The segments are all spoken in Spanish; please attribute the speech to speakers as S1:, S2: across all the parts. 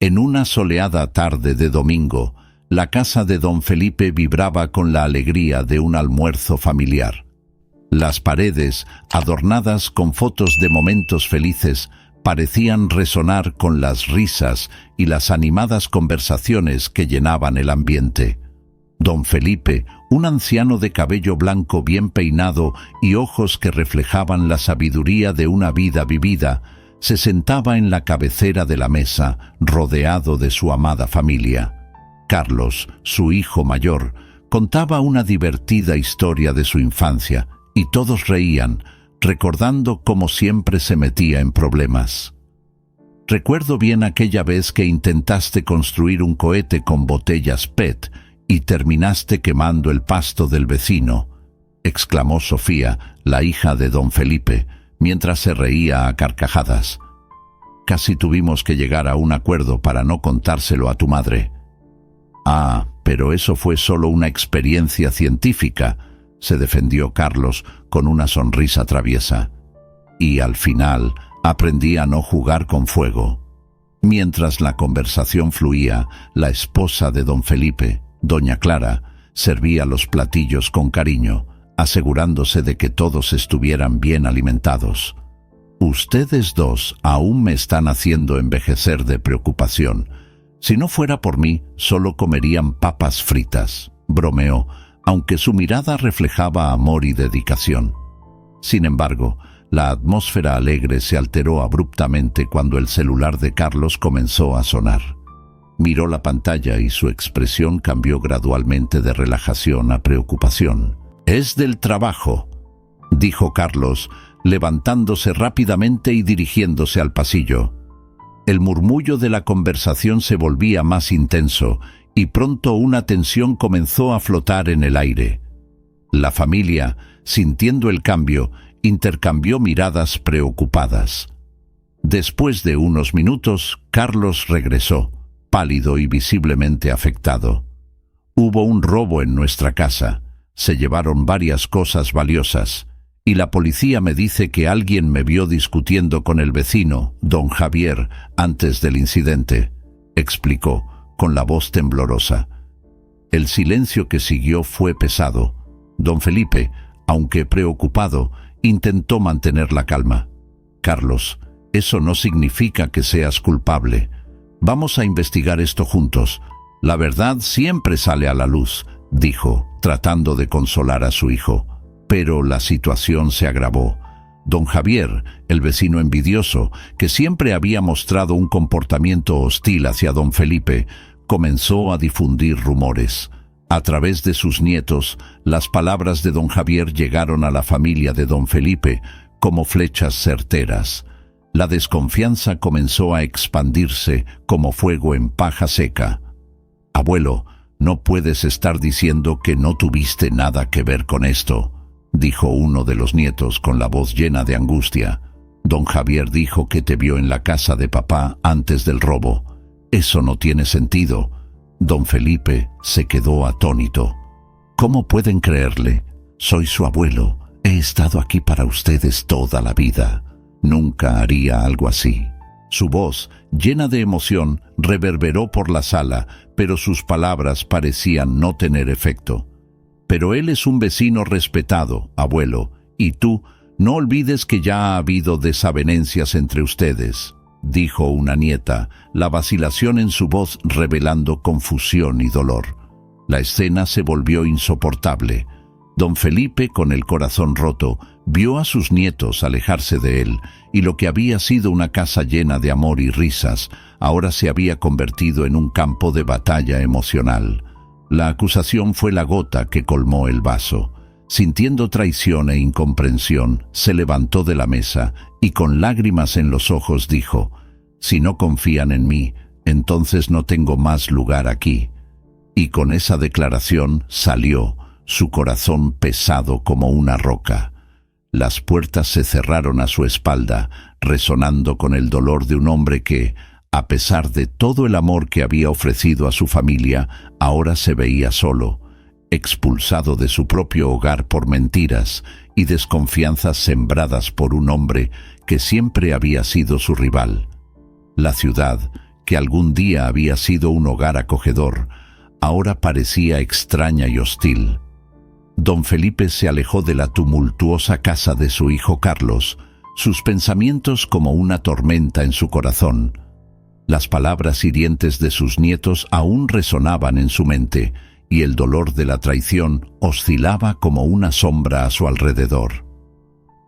S1: En una soleada tarde de domingo, la casa de don Felipe vibraba con la alegría de un almuerzo familiar. Las paredes, adornadas con fotos de momentos felices, parecían resonar con las risas y las animadas conversaciones que llenaban el ambiente. Don Felipe, un anciano de cabello blanco bien peinado y ojos que reflejaban la sabiduría de una vida vivida, se sentaba en la cabecera de la mesa, rodeado de su amada familia. Carlos, su hijo mayor, contaba una divertida historia de su infancia, y todos reían, recordando cómo siempre se metía en problemas. Recuerdo bien aquella vez que intentaste construir un cohete con botellas PET y terminaste quemando el pasto del vecino, exclamó Sofía, la hija de don Felipe, mientras se reía a carcajadas. Casi tuvimos que llegar a un acuerdo para no contárselo a tu madre. Ah, pero eso fue solo una experiencia científica, se defendió Carlos con una sonrisa traviesa. Y al final aprendí a no jugar con fuego. Mientras la conversación fluía, la esposa de don Felipe, doña Clara, servía los platillos con cariño, asegurándose de que todos estuvieran bien alimentados. Ustedes dos aún me están haciendo envejecer de preocupación. Si no fuera por mí, solo comerían papas fritas, bromeó, aunque su mirada reflejaba amor y dedicación. Sin embargo, la atmósfera alegre se alteró abruptamente cuando el celular de Carlos comenzó a sonar. Miró la pantalla y su expresión cambió gradualmente de relajación a preocupación. «Es del trabajo», dijo Carlos, levantándose rápidamente y dirigiéndose al pasillo. El murmullo de la conversación se volvía más intenso y pronto una tensión comenzó a flotar en el aire. La familia, sintiendo el cambio, intercambió miradas preocupadas. Después de unos minutos, Carlos regresó, pálido y visiblemente afectado. «Hubo un robo en nuestra casa. Se llevaron varias cosas valiosas, y la policía me dice que alguien me vio discutiendo con el vecino, don Javier, antes del incidente», explicó, con la voz temblorosa. El silencio que siguió fue pesado. Don Felipe, aunque preocupado, intentó mantener la calma. «Carlos, eso no significa que seas culpable. Vamos a investigar esto juntos. La verdad siempre sale a la luz», dijo, tratando de consolar a su hijo. Pero la situación se agravó. Don Javier, el vecino envidioso, que siempre había mostrado un comportamiento hostil hacia don Felipe, comenzó a difundir rumores. A través de sus nietos, las palabras de don Javier llegaron a la familia de don Felipe como flechas certeras. La desconfianza comenzó a expandirse como fuego en paja seca. «Abuelo, no puedes estar diciendo que no tuviste nada que ver con esto», dijo uno de los nietos con la voz llena de angustia. «Don Javier dijo que te vio en la casa de papá antes del robo. Eso no tiene sentido». Don Felipe se quedó atónito. «¿Cómo pueden creerle? Soy su abuelo. He estado aquí para ustedes toda la vida. Nunca haría algo así». Su voz, llena de emoción, reverberó por la sala, pero sus palabras parecían no tener efecto. «Pero él es un vecino respetado, abuelo, y tú, no olvides que ya ha habido desavenencias entre ustedes», dijo una nieta, la vacilación en su voz revelando confusión y dolor. La escena se volvió insoportable. Don Felipe, con el corazón roto, vio a sus nietos alejarse de él, y lo que había sido una casa llena de amor y risas, ahora se había convertido en un campo de batalla emocional. La acusación fue la gota que colmó el vaso. Sintiendo traición e incomprensión, se levantó de la mesa y con lágrimas en los ojos dijo: «Si no confían en mí, entonces no tengo más lugar aquí». Y con esa declaración salió, su corazón pesado como una roca. Las puertas se cerraron a su espalda, resonando con el dolor de un hombre que, a pesar de todo el amor que había ofrecido a su familia, ahora se veía solo, expulsado de su propio hogar por mentiras y desconfianzas sembradas por un hombre que siempre había sido su rival. La ciudad, que algún día había sido un hogar acogedor, ahora parecía extraña y hostil. Don Felipe se alejó de la tumultuosa casa de su hijo Carlos, sus pensamientos como una tormenta en su corazón. Las palabras hirientes de sus nietos aún resonaban en su mente, y el dolor de la traición oscilaba como una sombra a su alrededor.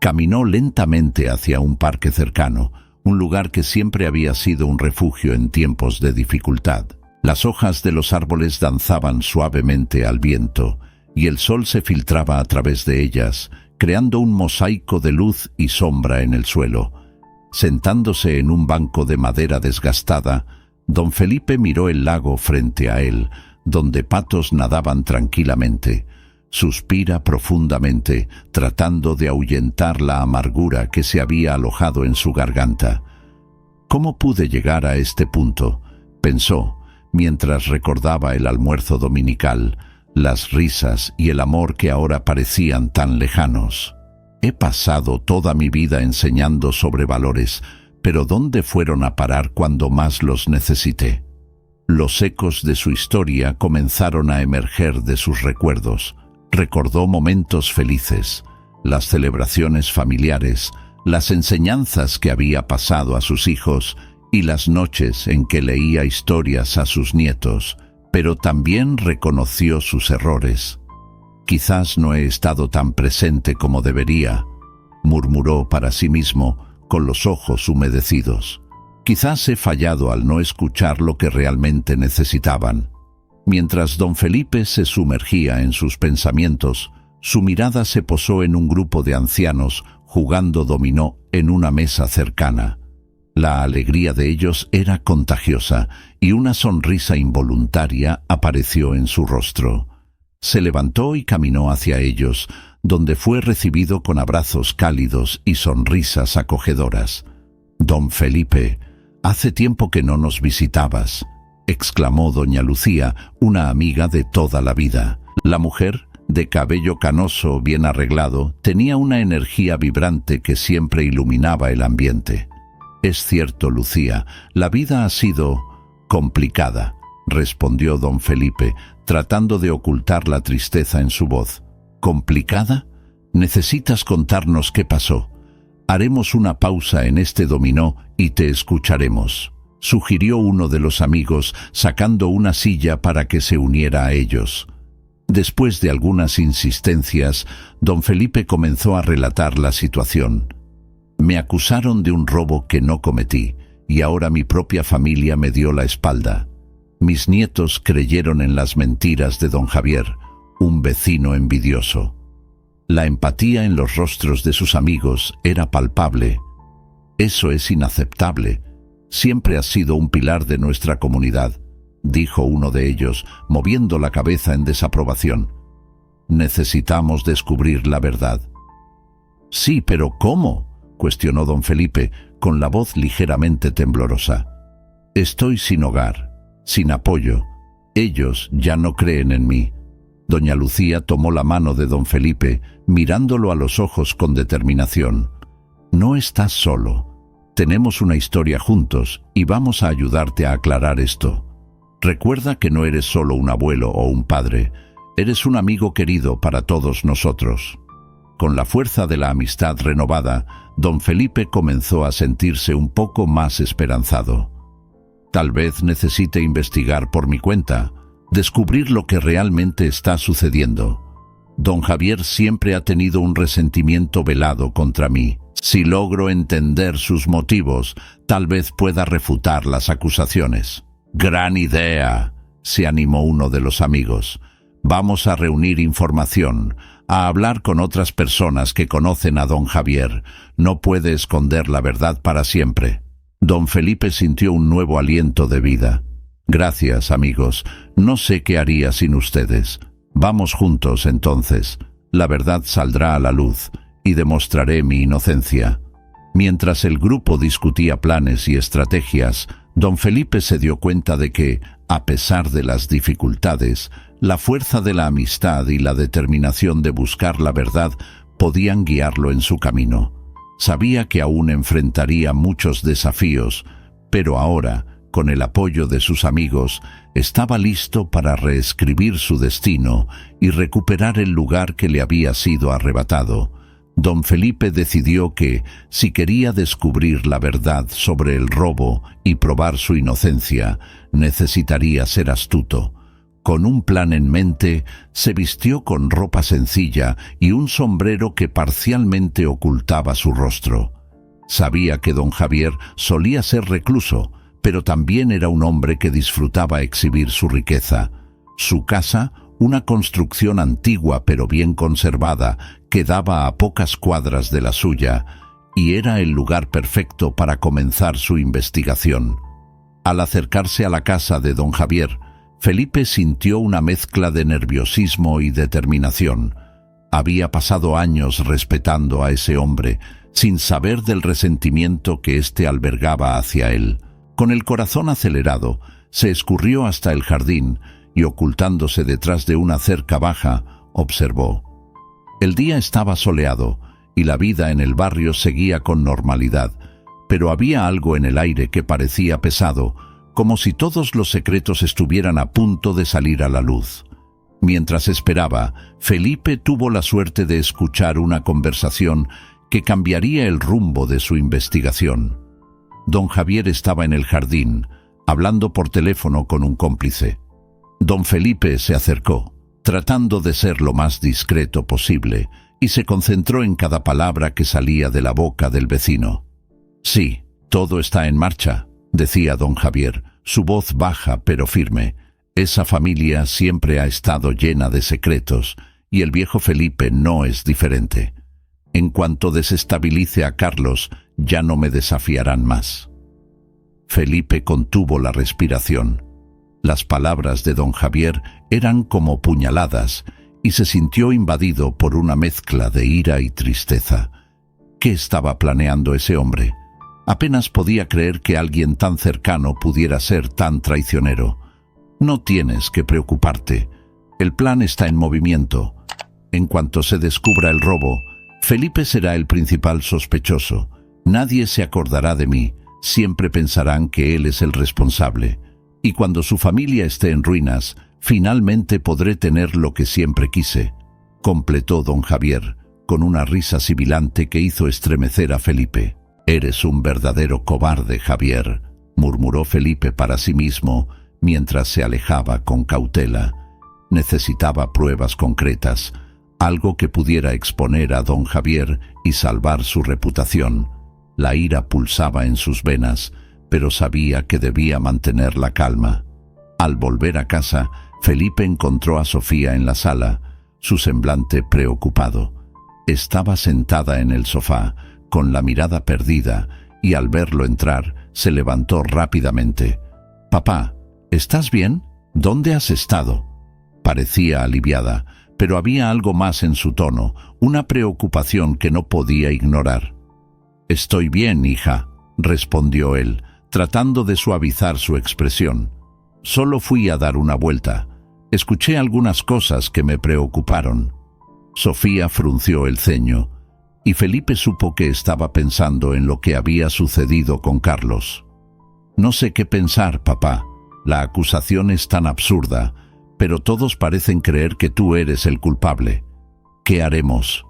S1: Caminó lentamente hacia un parque cercano, un lugar que siempre había sido un refugio en tiempos de dificultad. Las hojas de los árboles danzaban suavemente al viento, y el sol se filtraba a través de ellas, creando un mosaico de luz y sombra en el suelo. Sentándose en un banco de madera desgastada, don Felipe miró el lago frente a él, donde patos nadaban tranquilamente. Suspira profundamente, tratando de ahuyentar la amargura que se había alojado en su garganta. ¿Cómo pude llegar a este punto?, pensó, mientras recordaba el almuerzo dominical, las risas y el amor que ahora parecían tan lejanos. He pasado toda mi vida enseñando sobre valores, pero ¿dónde fueron a parar cuando más los necesité? Los ecos de su historia comenzaron a emerger de sus recuerdos. Recordó momentos felices, las celebraciones familiares, las enseñanzas que había pasado a sus hijos y las noches en que leía historias a sus nietos, pero también reconoció sus errores. Quizás no he estado tan presente como debería, murmuró para sí mismo, con los ojos humedecidos. Quizás he fallado al no escuchar lo que realmente necesitaban. Mientras don Felipe se sumergía en sus pensamientos, su mirada se posó en un grupo de ancianos jugando dominó en una mesa cercana. La alegría de ellos era contagiosa y una sonrisa involuntaria apareció en su rostro. Se levantó y caminó hacia ellos, donde fue recibido con abrazos cálidos y sonrisas acogedoras. «Don Felipe, hace tiempo que no nos visitabas», exclamó doña Lucía, una amiga de toda la vida. La mujer, de cabello canoso bien arreglado, tenía una energía vibrante que siempre iluminaba el ambiente. «Es cierto, Lucía, la vida ha sido complicada», respondió don Felipe, tratando de ocultar la tristeza en su voz. «¿Complicada? Necesitas contarnos qué pasó. Haremos una pausa en este dominó y te escucharemos», sugirió uno de los amigos, sacando una silla para que se uniera a ellos. Después de algunas insistencias, don Felipe comenzó a relatar la situación. «Me acusaron de un robo que no cometí, y ahora mi propia familia me dio la espalda. Mis nietos creyeron en las mentiras de don Javier, un vecino envidioso. La empatía en los rostros de sus amigos era palpable. Eso es inaceptable. Siempre has sido un pilar de nuestra comunidad», dijo uno de ellos, moviendo la cabeza en desaprobación. «Necesitamos descubrir la verdad». «Sí, pero ¿cómo?», cuestionó don Felipe, con la voz ligeramente temblorosa. «Estoy sin hogar, sin apoyo. Ellos ya no creen en mí». Doña Lucía tomó la mano de don Felipe, mirándolo a los ojos con determinación. «No estás solo. Tenemos una historia juntos y vamos a ayudarte a aclarar esto. Recuerda que no eres solo un abuelo o un padre, eres un amigo querido para todos nosotros». Con la fuerza de la amistad renovada, don Felipe comenzó a sentirse un poco más esperanzado. «Tal vez necesite investigar por mi cuenta, descubrir lo que realmente está sucediendo. Don Javier siempre ha tenido un resentimiento velado contra mí. Si logro entender sus motivos, tal vez pueda refutar las acusaciones». «Gran idea», se animó uno de los amigos. «Vamos a reunir información, a hablar con otras personas que conocen a don Javier. No puede esconder la verdad para siempre». Don Felipe sintió un nuevo aliento de vida. «Gracias, amigos. No sé qué haría sin ustedes. Vamos juntos, entonces. La verdad saldrá a la luz y demostraré mi inocencia». Mientras el grupo discutía planes y estrategias, don Felipe se dio cuenta de que, a pesar de las dificultades, la fuerza de la amistad y la determinación de buscar la verdad podían guiarlo en su camino. Sabía que aún enfrentaría muchos desafíos, pero ahora, con el apoyo de sus amigos, estaba listo para reescribir su destino y recuperar el lugar que le había sido arrebatado. Don Felipe decidió que, si quería descubrir la verdad sobre el robo y probar su inocencia, necesitaría ser astuto. Con un plan en mente, se vistió con ropa sencilla y un sombrero que parcialmente ocultaba su rostro. Sabía que don Javier solía ser recluso, pero también era un hombre que disfrutaba exhibir su riqueza. Su casa, una construcción antigua pero bien conservada, quedaba a pocas cuadras de la suya, y era el lugar perfecto para comenzar su investigación. Al acercarse a la casa de don Javier, Felipe sintió una mezcla de nerviosismo y determinación. Había pasado años respetando a ese hombre, sin saber del resentimiento que éste albergaba hacia él. Con el corazón acelerado, se escurrió hasta el jardín y, ocultándose detrás de una cerca baja, observó. El día estaba soleado y la vida en el barrio seguía con normalidad, pero había algo en el aire que parecía pesado, como si todos los secretos estuvieran a punto de salir a la luz. Mientras esperaba, Felipe tuvo la suerte de escuchar una conversación que cambiaría el rumbo de su investigación. Don Javier estaba en el jardín, hablando por teléfono con un cómplice. Don Felipe se acercó, tratando de ser lo más discreto posible, y se concentró en cada palabra que salía de la boca del vecino. «Sí, todo está en marcha», decía don Javier, su voz baja pero firme. «Esa familia siempre ha estado llena de secretos, y el viejo Felipe no es diferente. En cuanto desestabilice a Carlos, ya no me desafiarán más». Felipe contuvo la respiración. Las palabras de don Javier eran como puñaladas, y se sintió invadido por una mezcla de ira y tristeza. ¿Qué estaba planeando ese hombre? Apenas podía creer que alguien tan cercano pudiera ser tan traicionero. «No tienes que preocuparte. El plan está en movimiento. En cuanto se descubra el robo, Felipe será el principal sospechoso. Nadie se acordará de mí. Siempre pensarán que él es el responsable. Y cuando su familia esté en ruinas, finalmente podré tener lo que siempre quise», completó don Javier, con una risa sibilante que hizo estremecer a Felipe. «Eres un verdadero cobarde, Javier», murmuró Felipe para sí mismo, mientras se alejaba con cautela. Necesitaba pruebas concretas, algo que pudiera exponer a don Javier y salvar su reputación. La ira pulsaba en sus venas, pero sabía que debía mantener la calma. Al volver a casa, Felipe encontró a Sofía en la sala, su semblante preocupado. Estaba sentada en el sofá, con la mirada perdida, y al verlo entrar, se levantó rápidamente. «Papá, ¿estás bien? ¿Dónde has estado?». Parecía aliviada, pero había algo más en su tono, una preocupación que no podía ignorar. «Estoy bien, hija», respondió él, tratando de suavizar su expresión. «Solo fui a dar una vuelta. Escuché algunas cosas que me preocuparon». Sofía frunció el ceño, y Felipe supo que estaba pensando en lo que había sucedido con Carlos. «No sé qué pensar, papá. La acusación es tan absurda, pero todos parecen creer que tú eres el culpable. ¿Qué haremos?».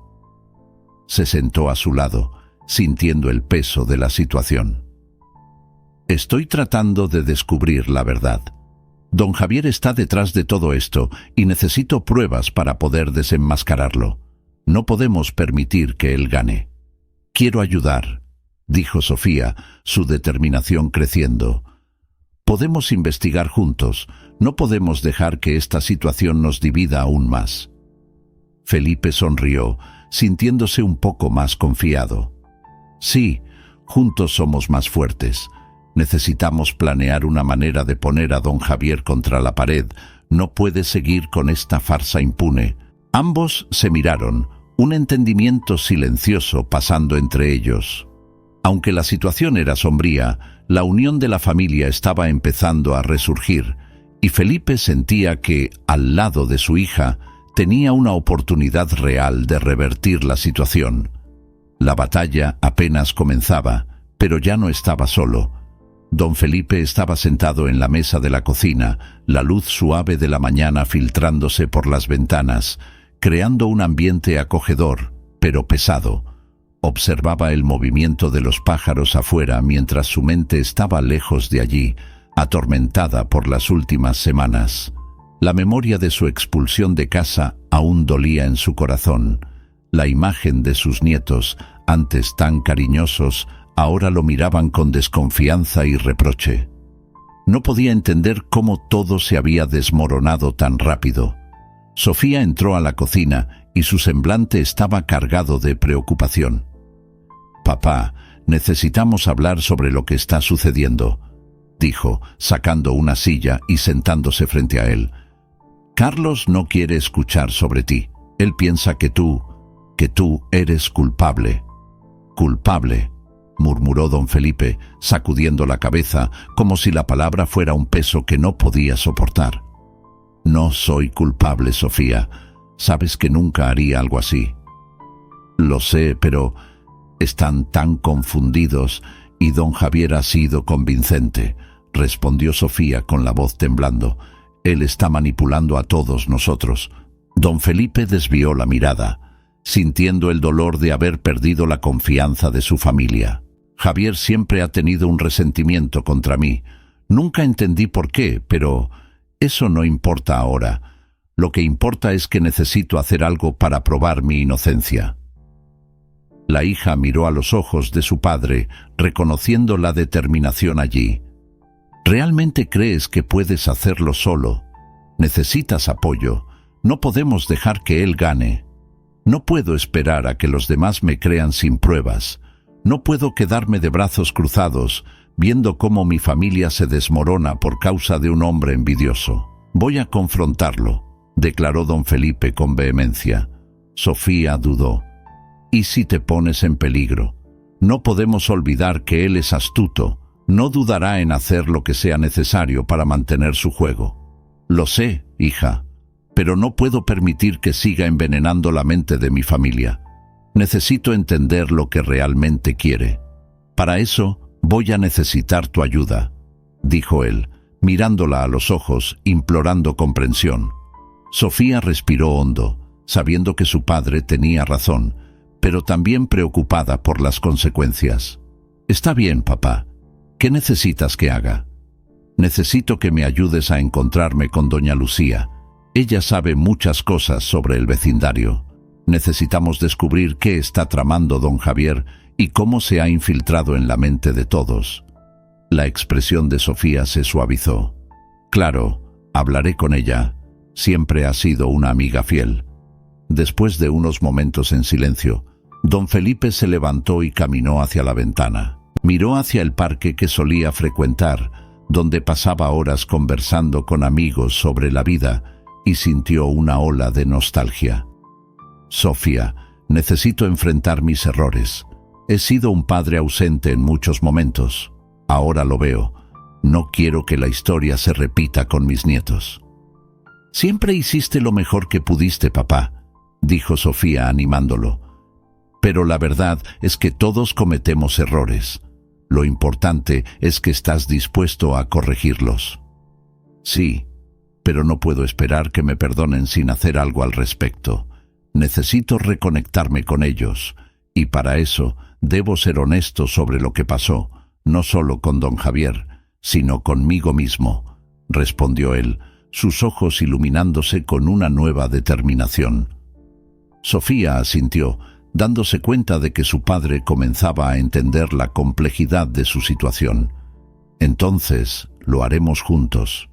S1: Se sentó a su lado, sintiendo el peso de la situación. «Estoy tratando de descubrir la verdad. Don Javier está detrás de todo esto y necesito pruebas para poder desenmascararlo. No podemos permitir que él gane». «Quiero ayudar», dijo Sofía, su determinación creciendo. «Podemos investigar juntos. No podemos dejar que esta situación nos divida aún más». Felipe sonrió, sintiéndose un poco más confiado. «Sí, juntos somos más fuertes. Necesitamos planear una manera de poner a don Javier contra la pared. No puede seguir con esta farsa impune». Ambos se miraron, un entendimiento silencioso pasando entre ellos. Aunque la situación era sombría, la unión de la familia estaba empezando a resurgir, y Felipe sentía que, al lado de su hija, tenía una oportunidad real de revertir la situación. La batalla apenas comenzaba, pero ya no estaba solo. Don Felipe estaba sentado en la mesa de la cocina, la luz suave de la mañana filtrándose por las ventanas, creando un ambiente acogedor, pero pesado. Observaba el movimiento de los pájaros afuera mientras su mente estaba lejos de allí, atormentada por las últimas semanas. La memoria de su expulsión de casa aún dolía en su corazón. La imagen de sus nietos, antes tan cariñosos, ahora lo miraban con desconfianza y reproche. No podía entender cómo todo se había desmoronado tan rápido. Sofía entró a la cocina y su semblante estaba cargado de preocupación. «Papá, necesitamos hablar sobre lo que está sucediendo», dijo, sacando una silla y sentándose frente a él. «Carlos no quiere escuchar sobre ti. Él piensa que tú eres culpable». «¿Culpable?», murmuró don Felipe, sacudiendo la cabeza como si la palabra fuera un peso que no podía soportar. «No soy culpable, Sofía. Sabes que nunca haría algo así». «Lo sé, pero están tan confundidos y don Javier ha sido convincente», respondió Sofía con la voz temblando. «Él está manipulando a todos nosotros». Don Felipe desvió la mirada, sintiendo el dolor de haber perdido la confianza de su familia. «Javier siempre ha tenido un resentimiento contra mí. Nunca entendí por qué, pero eso no importa ahora. Lo que importa es que necesito hacer algo para probar mi inocencia». La hija miró a los ojos de su padre, reconociendo la determinación allí. «¿Realmente crees que puedes hacerlo solo? Necesitas apoyo. No podemos dejar que él gane. No puedo esperar a que los demás me crean sin pruebas. No puedo quedarme de brazos cruzados, viendo cómo mi familia se desmorona por causa de un hombre envidioso. Voy a confrontarlo», declaró don Felipe con vehemencia. Sofía dudó. «¿Y si te pones en peligro? No podemos olvidar que él es astuto. No dudará en hacer lo que sea necesario para mantener su juego». «Lo sé, hija, pero no puedo permitir que siga envenenando la mente de mi familia. Necesito entender lo que realmente quiere. Para eso voy a necesitar tu ayuda», dijo él, mirándola a los ojos, implorando comprensión. Sofía respiró hondo, sabiendo que su padre tenía razón, pero también preocupada por las consecuencias. «Está bien, papá. ¿Qué necesitas que haga?» «Necesito que me ayudes a encontrarme con doña Lucía. Ella sabe muchas cosas sobre el vecindario. Necesitamos descubrir qué está tramando don Javier y cómo se ha infiltrado en la mente de todos». La expresión de Sofía se suavizó. «Claro, hablaré con ella. Siempre ha sido una amiga fiel». Después de unos momentos en silencio, don Felipe se levantó y caminó hacia la ventana. Miró hacia el parque que solía frecuentar, donde pasaba horas conversando con amigos sobre la vida, y sintió una ola de nostalgia. «Sofía, necesito enfrentar mis errores. He sido un padre ausente en muchos momentos. Ahora lo veo. No quiero que la historia se repita con mis nietos». «Siempre hiciste lo mejor que pudiste, papá», dijo Sofía animándolo. «Pero la verdad es que todos cometemos errores. Lo importante es que estás dispuesto a corregirlos». «Sí, pero no puedo esperar que me perdonen sin hacer algo al respecto. Necesito reconectarme con ellos, y para eso debo ser honesto sobre lo que pasó, no solo con don Javier, sino conmigo mismo», respondió él, sus ojos iluminándose con una nueva determinación. Sofía asintió, dándose cuenta de que su padre comenzaba a entender la complejidad de su situación. «Entonces lo haremos juntos».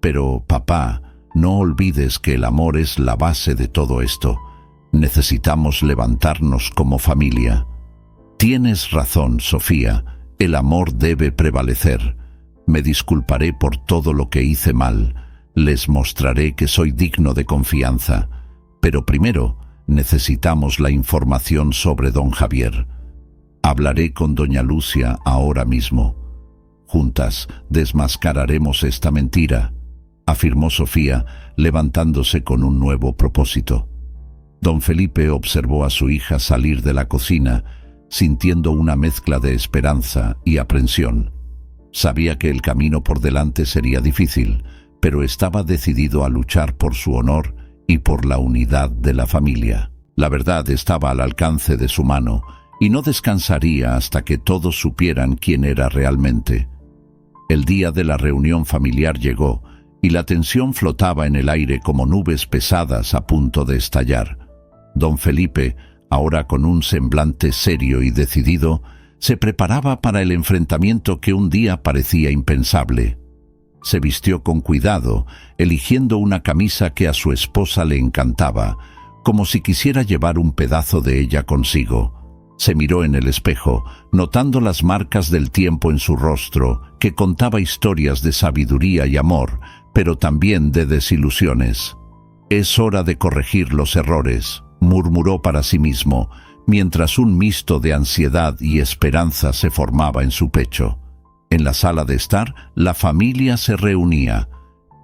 S1: «Pero, papá, no olvides que el amor es la base de todo esto. Necesitamos levantarnos como familia». «Tienes razón, Sofía. El amor debe prevalecer. Me disculparé por todo lo que hice mal. Les mostraré que soy digno de confianza. Pero primero necesitamos la información sobre don Javier. Hablaré con doña Lucia ahora mismo. Juntas desmascararemos esta mentira», afirmó Sofía, levantándose con un nuevo propósito. Don Felipe observó a su hija salir de la cocina, sintiendo una mezcla de esperanza y aprensión. Sabía que el camino por delante sería difícil, pero estaba decidido a luchar por su honor y por la unidad de la familia. La verdad estaba al alcance de su mano y no descansaría hasta que todos supieran quién era realmente. El día de la reunión familiar llegó y la tensión flotaba en el aire como nubes pesadas a punto de estallar. Don Felipe, ahora con un semblante serio y decidido, se preparaba para el enfrentamiento que un día parecía impensable. Se vistió con cuidado, eligiendo una camisa que a su esposa le encantaba, como si quisiera llevar un pedazo de ella consigo. Se miró en el espejo, notando las marcas del tiempo en su rostro, que contaba historias de sabiduría y amor, pero también de desilusiones. «Es hora de corregir los errores», murmuró para sí mismo, mientras un misto de ansiedad y esperanza se formaba en su pecho. En la sala de estar, la familia se reunía.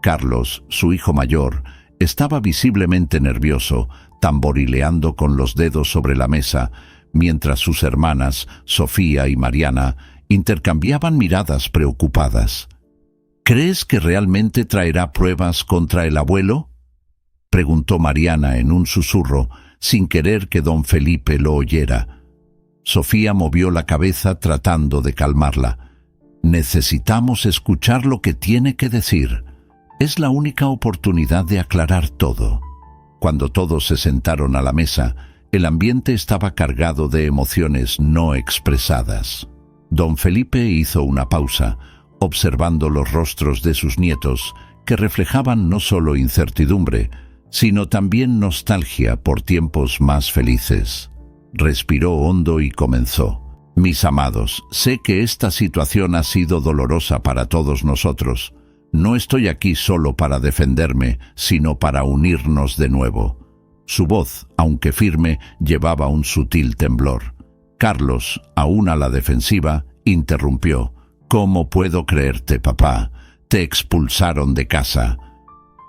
S1: Carlos, su hijo mayor, estaba visiblemente nervioso, tamborileando con los dedos sobre la mesa, mientras sus hermanas, Sofía y Mariana, intercambiaban miradas preocupadas. «¿Crees que realmente traerá pruebas contra el abuelo?», preguntó Mariana en un susurro, sin querer que don Felipe lo oyera. Sofía movió la cabeza tratando de calmarla. «Necesitamos escuchar lo que tiene que decir. Es la única oportunidad de aclarar todo». Cuando todos se sentaron a la mesa, el ambiente estaba cargado de emociones no expresadas. Don Felipe hizo una pausa, observando los rostros de sus nietos, que reflejaban no solo incertidumbre, sino también nostalgia por tiempos más felices. Respiró hondo y comenzó. «Mis amados, sé que esta situación ha sido dolorosa para todos nosotros. No estoy aquí solo para defenderme, sino para unirnos de nuevo». Su voz, aunque firme, llevaba un sutil temblor. Carlos, aún a la defensiva, interrumpió. «¿Cómo puedo creerte, papá? Te expulsaron de casa».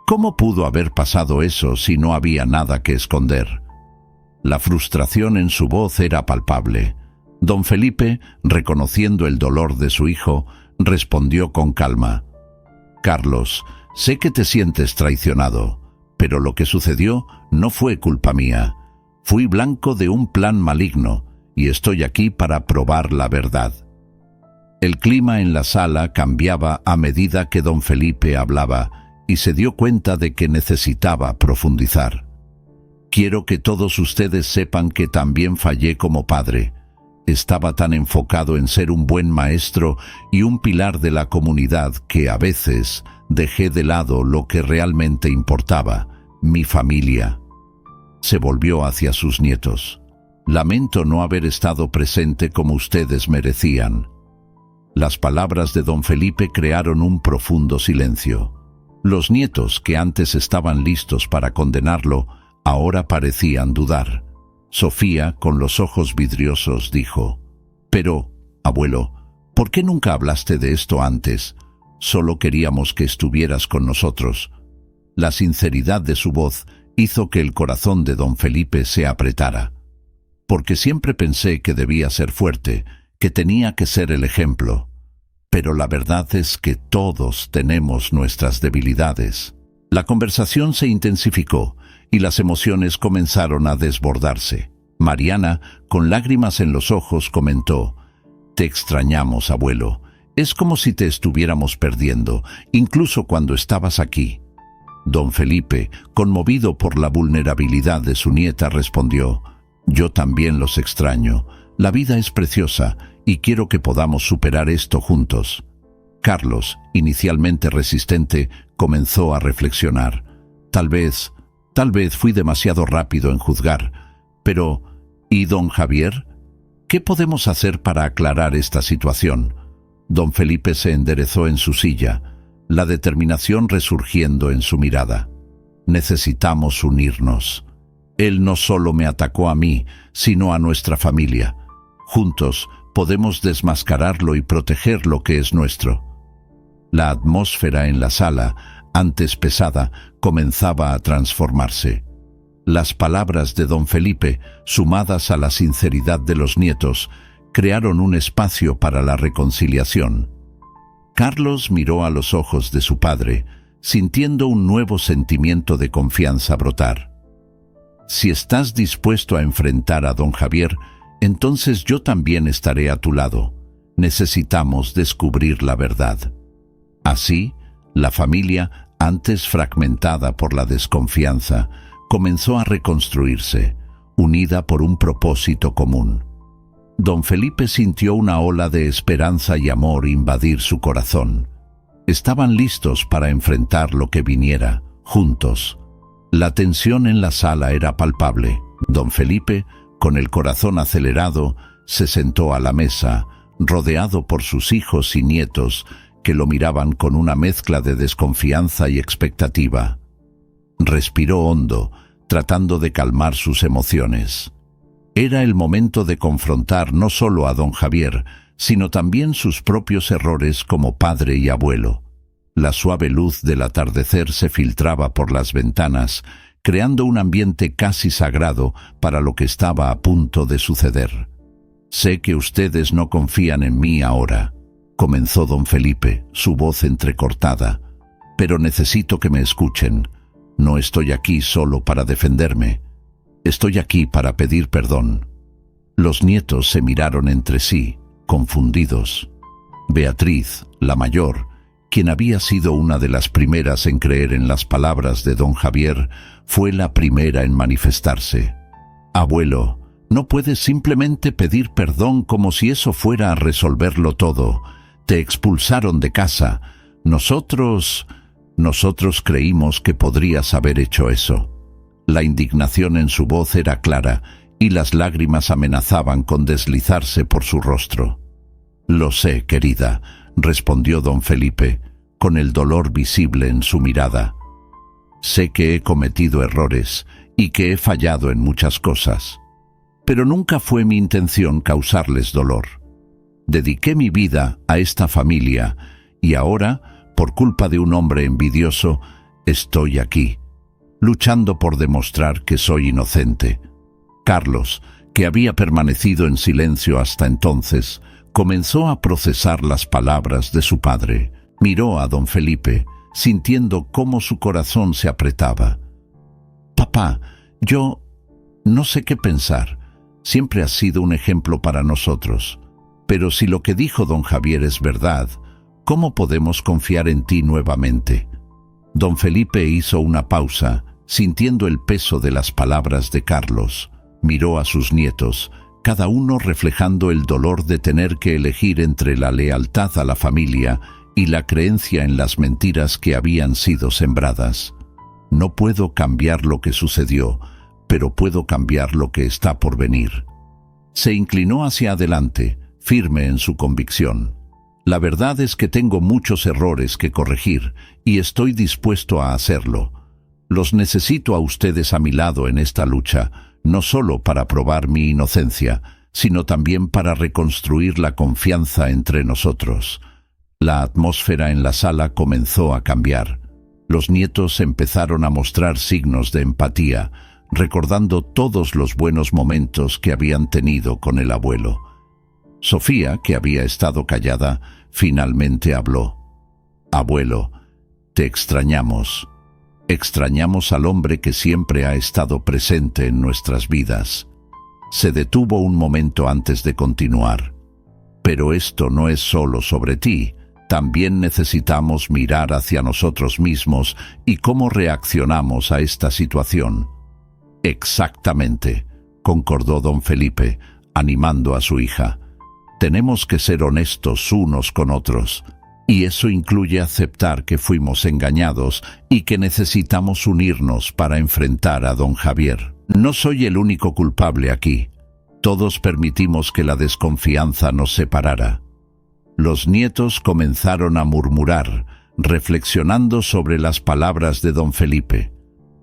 S1: «¿Cómo pudo haber pasado eso si no había nada que esconder?». La frustración en su voz era palpable. Don Felipe, reconociendo el dolor de su hijo, respondió con calma. «Carlos, sé que te sientes traicionado, pero lo que sucedió no fue culpa mía. Fui blanco de un plan maligno y estoy aquí para probar la verdad». El clima en la sala cambiaba a medida que don Felipe hablaba y se dio cuenta de que necesitaba profundizar. «Quiero que todos ustedes sepan que también fallé como padre. Estaba tan enfocado en ser un buen maestro y un pilar de la comunidad que a veces dejé de lado lo que realmente importaba, mi familia». Se volvió hacia sus nietos. «Lamento no haber estado presente como ustedes merecían». Las palabras de don Felipe crearon un profundo silencio. Los nietos, que antes estaban listos para condenarlo, ahora parecían dudar. Sofía, con los ojos vidriosos, dijo: «Pero, abuelo, ¿por qué nunca hablaste de esto antes? Solo queríamos que estuvieras con nosotros». La sinceridad de su voz hizo que el corazón de don Felipe se apretara. «Porque siempre pensé que debía ser fuerte, que tenía que ser el ejemplo. Pero la verdad es que todos tenemos nuestras debilidades». La conversación se intensificó y las emociones comenzaron a desbordarse. Mariana, con lágrimas en los ojos, comentó: «Te extrañamos, abuelo. Es como si te estuviéramos perdiendo, incluso cuando estabas aquí». Don Felipe, conmovido por la vulnerabilidad de su nieta, respondió: «Yo también los extraño. La vida es preciosa y quiero que podamos superar esto juntos». Carlos, inicialmente resistente, comenzó a reflexionar. Tal vez fui demasiado rápido en juzgar. Pero, ¿y don Javier? ¿Qué podemos hacer para aclarar esta situación? Don Felipe se enderezó en su silla, la determinación resurgiendo en su mirada. «Necesitamos unirnos. Él no solo me atacó a mí, sino a nuestra familia. Juntos podemos desmascararlo y proteger lo que es nuestro». La atmósfera en la sala, antes pesada, comenzaba a transformarse. Las palabras de don Felipe, sumadas a la sinceridad de los nietos, crearon un espacio para la reconciliación. Carlos miró a los ojos de su padre, sintiendo un nuevo sentimiento de confianza brotar. Si estás dispuesto a enfrentar a don Javier, entonces yo también estaré a tu lado. Necesitamos descubrir la verdad. Así, la familia, antes fragmentada por la desconfianza, comenzó a reconstruirse, unida por un propósito común. Don Felipe sintió una ola de esperanza y amor invadir su corazón. Estaban listos para enfrentar lo que viniera, juntos. La tensión en la sala era palpable. Don Felipe, con el corazón acelerado, se sentó a la mesa, rodeado por sus hijos y nietos, que lo miraban con una mezcla de desconfianza y expectativa. Respiró hondo, tratando de calmar sus emociones. Era el momento de confrontar no solo a don Javier, sino también sus propios errores como padre y abuelo. La suave luz del atardecer se filtraba por las ventanas, creando un ambiente casi sagrado para lo que estaba a punto de suceder. «Sé que ustedes no confían en mí ahora», comenzó don Felipe, su voz entrecortada, «pero necesito que me escuchen. No estoy aquí solo para defenderme. Estoy aquí para pedir perdón». Los nietos se miraron entre sí, confundidos. Beatriz, la mayor, quien había sido una de las primeras en creer en las palabras de don Javier, fue la primera en manifestarse. «Abuelo, no puedes simplemente pedir perdón como si eso fuera a resolverlo todo. Te expulsaron de casa. Nosotros creímos que podrías haber hecho eso». La indignación en su voz era clara y las lágrimas amenazaban con deslizarse por su rostro. «Lo sé, querida», respondió don Felipe, con el dolor visible en su mirada. «Sé que he cometido errores y que he fallado en muchas cosas, pero nunca fue mi intención causarles dolor. Dediqué mi vida a esta familia y ahora, por culpa de un hombre envidioso, estoy aquí, luchando por demostrar que soy inocente». Carlos, que había permanecido en silencio hasta entonces, comenzó a procesar las palabras de su padre. Miró a don Felipe, sintiendo cómo su corazón se apretaba. «Papá, yo no sé qué pensar. Siempre has sido un ejemplo para nosotros. Pero si lo que dijo don Javier es verdad, ¿cómo podemos confiar en ti nuevamente?» Don Felipe hizo una pausa, sintiendo el peso de las palabras de Carlos. Miró a sus nietos, cada uno reflejando el dolor de tener que elegir entre la lealtad a la familia y la creencia en las mentiras que habían sido sembradas. «No puedo cambiar lo que sucedió, pero puedo cambiar lo que está por venir». Se inclinó hacia adelante, firme en su convicción. «La verdad es que tengo muchos errores que corregir y estoy dispuesto a hacerlo. Los necesito a ustedes a mi lado en esta lucha, no solo para probar mi inocencia, sino también para reconstruir la confianza entre nosotros». La atmósfera en la sala comenzó a cambiar. Los nietos empezaron a mostrar signos de empatía, recordando todos los buenos momentos que habían tenido con el abuelo. Sofía, que había estado callada, finalmente habló. «Abuelo, te extrañamos. Extrañamos al hombre que siempre ha estado presente en nuestras vidas». Se detuvo un momento antes de continuar. «Pero esto no es solo sobre ti. También necesitamos mirar hacia nosotros mismos y cómo reaccionamos a esta situación». «Exactamente», concordó don Felipe, animando a su hija. «Tenemos que ser honestos unos con otros. Y eso incluye aceptar que fuimos engañados y que necesitamos unirnos para enfrentar a don Javier. No soy el único culpable aquí. Todos permitimos que la desconfianza nos separara». Los nietos comenzaron a murmurar, reflexionando sobre las palabras de don Felipe.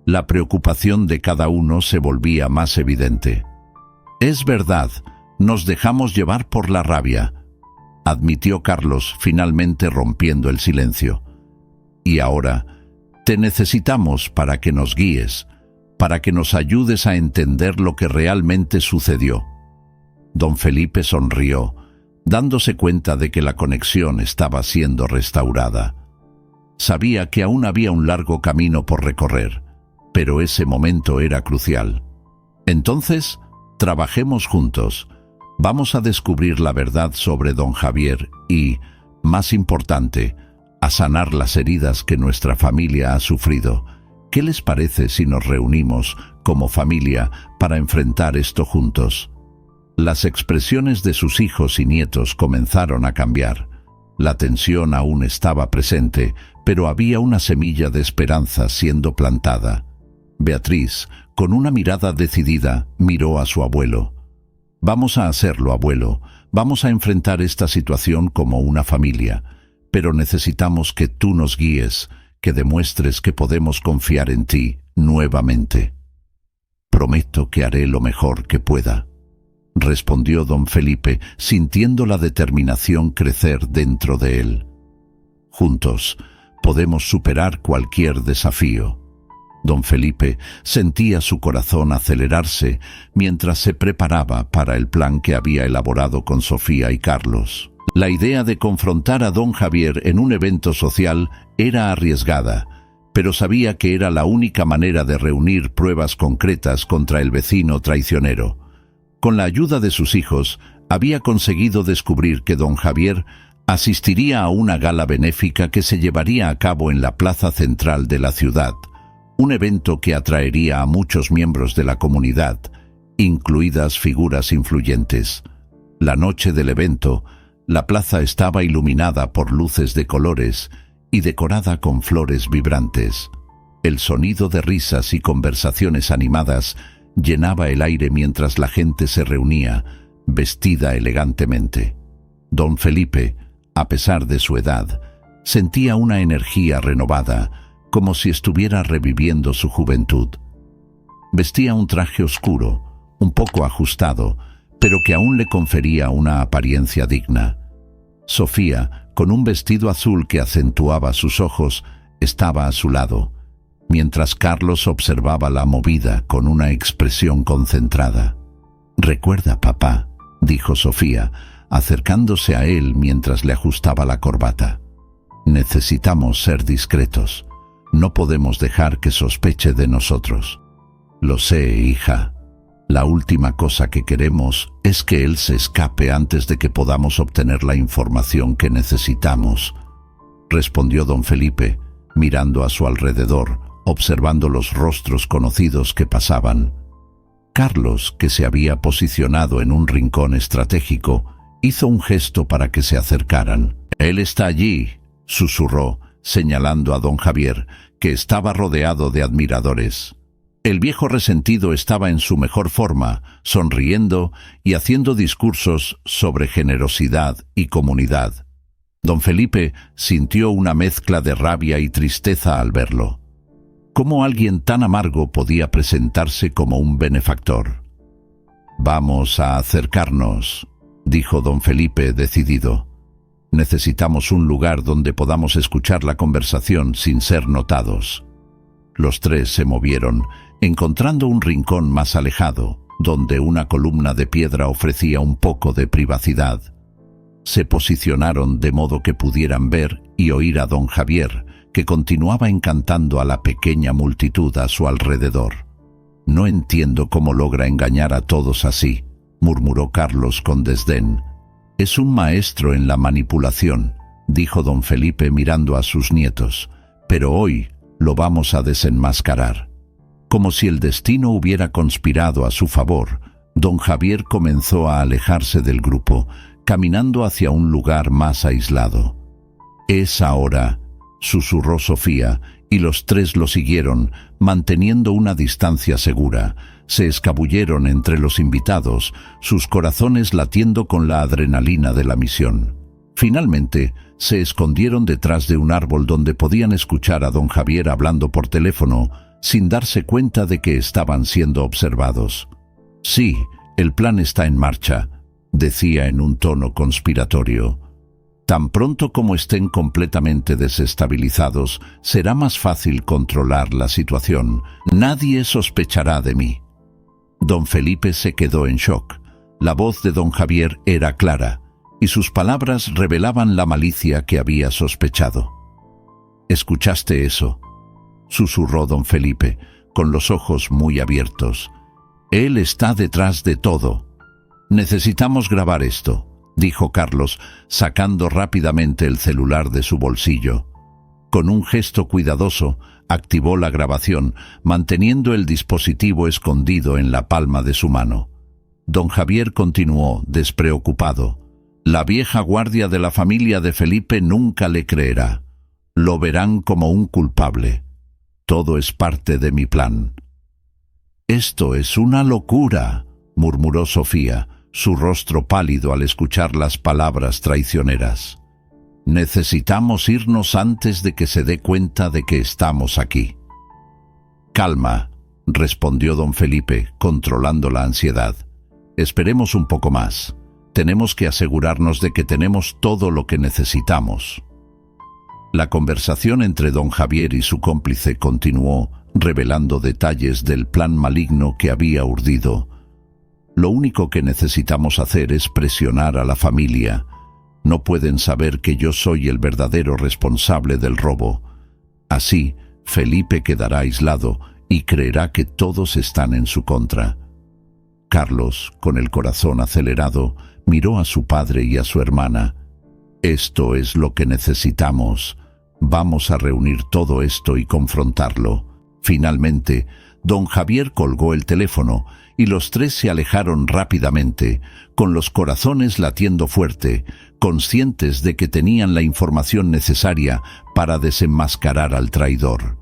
S1: La preocupación de cada uno se volvía más evidente. «Es verdad, nos dejamos llevar por la rabia», admitió Carlos, finalmente rompiendo el silencio. «Y ahora, te necesitamos para que nos guíes, para que nos ayudes a entender lo que realmente sucedió». Don Felipe sonrió, dándose cuenta de que la conexión estaba siendo restaurada. Sabía que aún había un largo camino por recorrer, pero ese momento era crucial. Entonces, trabajemos juntos. Vamos a descubrir la verdad sobre don Javier y, más importante, a sanar las heridas que nuestra familia ha sufrido. ¿Qué les parece si nos reunimos como familia para enfrentar esto juntos? Las expresiones de sus hijos y nietos comenzaron a cambiar. La tensión aún estaba presente, pero había una semilla de esperanza siendo plantada. Beatriz, con una mirada decidida, miró a su abuelo. «Vamos a hacerlo, abuelo. Vamos a enfrentar esta situación como una familia. Pero necesitamos que tú nos guíes, que demuestres que podemos confiar en ti nuevamente». «Prometo que haré lo mejor que pueda», respondió don Felipe, sintiendo la determinación crecer dentro de él. «Juntos podemos superar cualquier desafío». Don Felipe sentía su corazón acelerarse mientras se preparaba para el plan que había elaborado con Sofía y Carlos. La idea de confrontar a don Javier en un evento social era arriesgada, pero sabía que era la única manera de reunir pruebas concretas contra el vecino traicionero. Con la ayuda de sus hijos, había conseguido descubrir que don Javier asistiría a una gala benéfica que se llevaría a cabo en la plaza central de la ciudad, un evento que atraería a muchos miembros de la comunidad, incluidas figuras influyentes. La noche del evento, la plaza estaba iluminada por luces de colores y decorada con flores vibrantes. El sonido de risas y conversaciones animadas llenaba el aire mientras la gente se reunía, vestida elegantemente. Don Felipe, a pesar de su edad, sentía una energía renovada, como si estuviera reviviendo su juventud. Vestía un traje oscuro, un poco ajustado, pero que aún le confería una apariencia digna. Sofía, con un vestido azul que acentuaba sus ojos, estaba a su lado, mientras Carlos observaba la movida con una expresión concentrada. «Recuerda, papá», dijo Sofía, acercándose a él mientras le ajustaba la corbata. «Necesitamos ser discretos. No podemos dejar que sospeche de nosotros». «Lo sé, hija. La última cosa que queremos es que él se escape antes de que podamos obtener la información que necesitamos», respondió don Felipe, mirando a su alrededor, observando los rostros conocidos que pasaban. Carlos, que se había posicionado en un rincón estratégico, hizo un gesto para que se acercaran. «Él está allí», susurró, señalando a don Javier, que estaba rodeado de admiradores. El viejo resentido estaba en su mejor forma, sonriendo y haciendo discursos sobre generosidad y comunidad. Don Felipe sintió una mezcla de rabia y tristeza al verlo. ¿Cómo alguien tan amargo podía presentarse como un benefactor? «Vamos a acercarnos», dijo don Felipe decidido. «Necesitamos un lugar donde podamos escuchar la conversación sin ser notados». Los tres se movieron, encontrando un rincón más alejado, donde una columna de piedra ofrecía un poco de privacidad. Se posicionaron de modo que pudieran ver y oír a don Javier, que continuaba encantando a la pequeña multitud a su alrededor. «No entiendo cómo logra engañar a todos así», murmuró Carlos con desdén. «Es un maestro en la manipulación», dijo don Felipe mirando a sus nietos, «pero hoy lo vamos a desenmascarar». Como si el destino hubiera conspirado a su favor, don Javier comenzó a alejarse del grupo, caminando hacia un lugar más aislado. «Es ahora», susurró Sofía, y los tres lo siguieron, manteniendo una distancia segura. Se escabulleron entre los invitados, sus corazones latiendo con la adrenalina de la misión. Finalmente, se escondieron detrás de un árbol donde podían escuchar a don Javier hablando por teléfono, sin darse cuenta de que estaban siendo observados. «Sí, el plan está en marcha», decía en un tono conspiratorio. «Tan pronto como estén completamente desestabilizados, será más fácil controlar la situación. Nadie sospechará de mí». Don Felipe se quedó en shock. La voz de don Javier era clara. y sus palabras revelaban la malicia que había sospechado. «¿Escuchaste eso?», susurró don Felipe, con los ojos muy abiertos. «Él está detrás de todo. Necesitamos grabar esto», dijo Carlos, sacando rápidamente el celular de su bolsillo. Con un gesto cuidadoso, activó la grabación, manteniendo el dispositivo escondido en la palma de su mano. Don Javier continuó, despreocupado. «La vieja guardia de la familia de Felipe nunca le creerá. Lo verán como un culpable. Todo es parte de mi plan». «Esto es una locura», murmuró Sofía, su rostro pálido al escuchar las palabras traicioneras. «Necesitamos irnos antes de que se dé cuenta de que estamos aquí». «Calma», respondió don Felipe, controlando la ansiedad. «Esperemos un poco más. Tenemos que asegurarnos de que tenemos todo lo que necesitamos». La conversación entre don Javier y su cómplice continuó, revelando detalles del plan maligno que había urdido. «Lo único que necesitamos hacer es presionar a la familia. No pueden saber que yo soy el verdadero responsable del robo. Así, Felipe quedará aislado y creerá que todos están en su contra». Carlos, con el corazón acelerado, miró a su padre y a su hermana. «Esto es lo que necesitamos. Vamos a reunir todo esto y confrontarlo». Finalmente, don Javier colgó el teléfono y los tres se alejaron rápidamente, con los corazones latiendo fuerte, conscientes de que tenían la información necesaria para desenmascarar al traidor.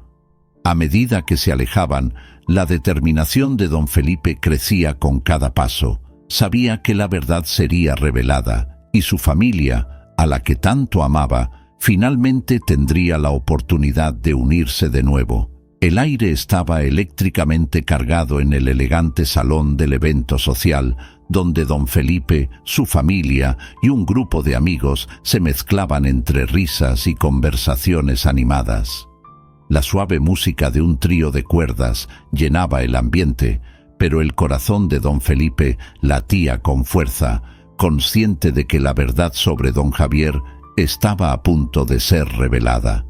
S1: A medida que se alejaban, la determinación de don Felipe crecía con cada paso. Sabía que la verdad sería revelada y su familia, a la que tanto amaba, finalmente tendría la oportunidad de unirse de nuevo. El aire estaba eléctricamente cargado en el elegante salón del evento social, donde don Felipe, su familia y un grupo de amigos se mezclaban entre risas y conversaciones animadas. La suave música de un trío de cuerdas llenaba el ambiente, pero el corazón de don Felipe latía con fuerza, consciente de que la verdad sobre don Javier estaba a punto de ser revelada.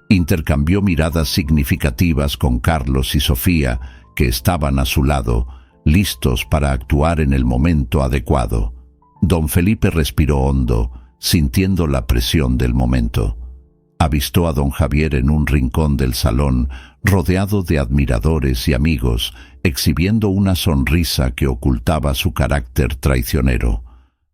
S1: Intercambió miradas significativas con Carlos y Sofía, que estaban a su lado, listos para actuar en el momento adecuado. Don Felipe respiró hondo, sintiendo la presión del momento. Avistó a don Javier en un rincón del salón, rodeado de admiradores y amigos, exhibiendo una sonrisa que ocultaba su carácter traicionero.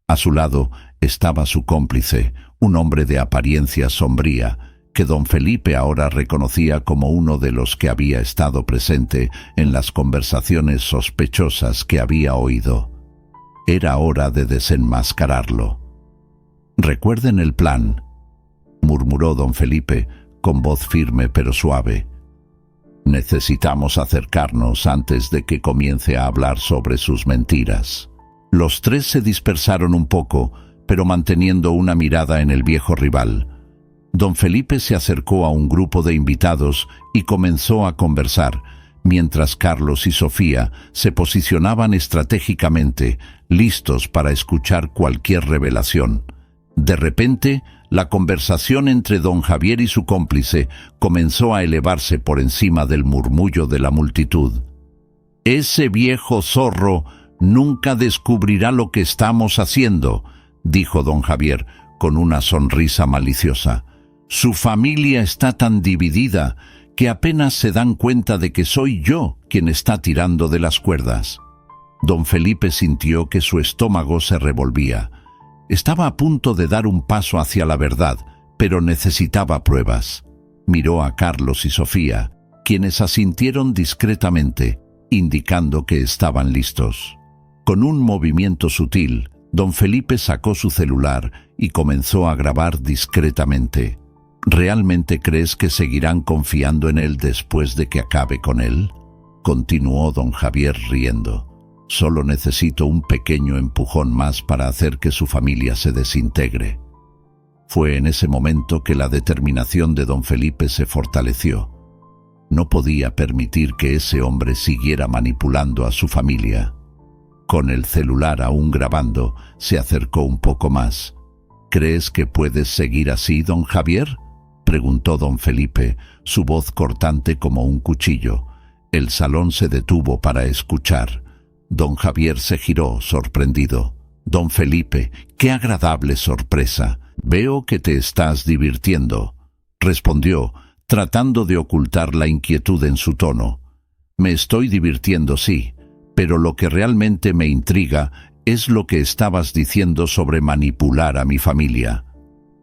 S1: A su lado estaba su cómplice, un hombre de apariencia sombría, que don Felipe ahora reconocía como uno de los que había estado presente en las conversaciones sospechosas que había oído. Era hora de desenmascararlo. «Recuerden el plan», murmuró don Felipe, con voz firme pero suave. «Necesitamos acercarnos antes de que comience a hablar sobre sus mentiras». Los tres se dispersaron un poco, pero manteniendo una mirada en el viejo rival. Don Felipe se acercó a un grupo de invitados y comenzó a conversar, mientras Carlos y Sofía se posicionaban estratégicamente, listos para escuchar cualquier revelación. De repente, la conversación entre don Javier y su cómplice comenzó a elevarse por encima del murmullo de la multitud. «Ese viejo zorro nunca descubrirá lo que estamos haciendo», dijo don Javier con una sonrisa maliciosa. «Su familia está tan dividida que apenas se dan cuenta de que soy yo quien está tirando de las cuerdas». Don Felipe sintió que su estómago se revolvía. Estaba a punto de dar un paso hacia la verdad, pero necesitaba pruebas. Miró a Carlos y Sofía, quienes asintieron discretamente, indicando que estaban listos. Con un movimiento sutil, don Felipe sacó su celular y comenzó a grabar discretamente. «¿Realmente crees que seguirán confiando en él después de que acabe con él?», continuó don Javier riendo. «Solo necesito un pequeño empujón más para hacer que su familia se desintegre». Fue en ese momento que la determinación de don Felipe se fortaleció. No podía permitir que ese hombre siguiera manipulando a su familia. Con el celular aún grabando, se acercó un poco más. ¿Crees que puedes seguir así, don Javier?, preguntó don Felipe, su voz cortante como un cuchillo. El salón se detuvo para escuchar. Don Javier se giró, sorprendido. «Don Felipe, qué agradable sorpresa. Veo que te estás divirtiendo», respondió, tratando de ocultar la inquietud en su tono. «Me estoy divirtiendo, sí, pero lo que realmente me intriga es lo que estabas diciendo sobre manipular a mi familia».